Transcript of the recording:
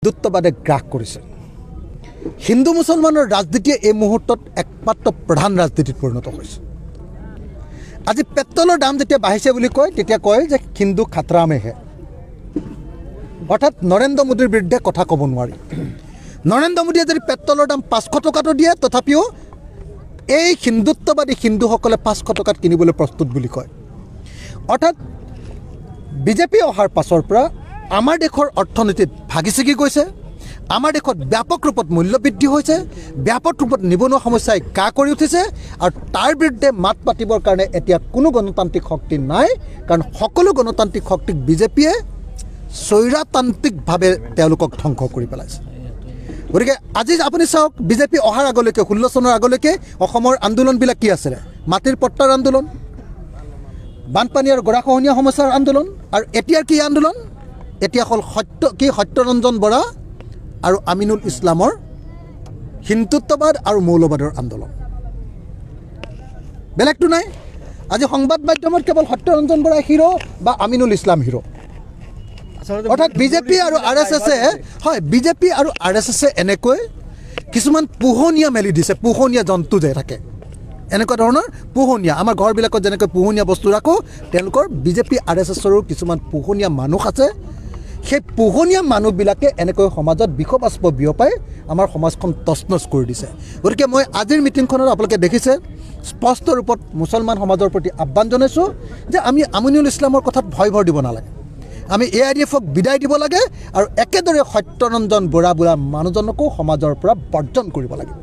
হিন্দুত্ববাদে গ্ৰাস কৰিছে। হিন্দু মুছলমানৰ ৰাজনীতিয়ে এই মুহূৰ্তত একমাত্ৰ প্ৰধান ৰাজনীতিত পৰিণত হৈছে। আজি পেট্ৰলৰ দাম যেতিয়া বাঢ়িছে বুলি কয় তেতিয়া কয় যে হিন্দু খাতৰা মে হে, অৰ্থাৎ নৰেন্দ্ৰ মোদীৰ বিৰুদ্ধে কথা ক'ব নোৱাৰি। নৰেন্দ্ৰ মোদীয়ে যদি পেট্ৰলৰ দাম 500 টকাটো দিয়ে তথাপিও এই হিন্দুত্ববাদী হিন্দুসকলে 500 টকাত কিনিবলৈ প্ৰস্তুত বুলি কয়। অৰ্থাৎ বিজেপি অহাৰ পাছৰ পৰা আমাৰ দেশৰ অৰ্থনীতিত ভাগি ছিগি গৈছে। আমাৰ দেশত ব্যাপক ৰূপত মূল্যবৃদ্ধি হৈছে, ব্যাপক ৰূপত নিবনুৱা সমস্যাই কা কৰি উঠিছে আৰু তাৰ বিৰুদ্ধে মাত পাতিবৰ কাৰণে এতিয়া কোনো গণতান্ত্ৰিক শক্তি নাই, কাৰণ সকলো গণতান্ত্ৰিক শক্তিক বিজেপিয়ে স্বৈৰতান্ত্ৰিকভাৱে তেওঁলোকক ধ্বংস কৰি পেলাইছে। গতিকে আজি আপুনি চাওক, বিজেপি অহাৰ আগলৈকে 16 চনৰ আগলৈকে অসমৰ আন্দোলনবিলাক কি আছিলে? মাটিৰ পট্টাৰ আন্দোলন, বানপানী আৰু গৰাখহনীয়া সমস্যাৰ আন্দোলন, আৰু এতিয়াৰ কি আন্দোলন? এতিয়া হ'ল সত্যৰঞ্জন বৰা আৰু আমিনুল ইছলামৰ হিন্দুত্ববাদ আৰু মৌলবাদৰ আন্দোলন। বেলেগটো নাই। আজি সংবাদ মাধ্যমত কেৱল সত্যৰঞ্জন বৰা হিৰো বা আমিনুল ইছলাম হিৰো। অৰ্থাৎ বিজেপি আৰু RSSে বিজেপি আৰু RSSে এনেকৈ কিছুমান পোহনীয়া মেলি দিছে। পোহনীয়া জন্তু যে থাকে, এনেকুৱা ধৰণৰ পোহনীয়া, আমাৰ ঘৰবিলাকত যেনেকৈ পোহনীয়া বস্তু ৰাখোঁ, তেওঁলোকৰ বিজেপি RSSৰো কিছুমান পোহনীয়া মানুহ আছে। সেই পোহনীয়া মানুহবিলাকে এনেকৈ সমাজত বিষবাষ্প বিয়পাই আমাৰ সমাজখন তছনছ কৰি দিছে। গতিকে মই আজিৰ মিটিংখনত আপোনালোকে দেখিছে স্পষ্ট ৰূপত মুছলমান সমাজৰ প্ৰতি আহ্বান জনাইছোঁ যে আমি আমিনুল ইছলামৰ কথাত ভয় দিব নালাগে। আমি AIDFক বিদায় দিব লাগে আৰু একেদৰে সত্যৰঞ্জন বৰা বোলা মানুহজনকো সমাজৰ পৰা বৰ্জন কৰিব লাগে।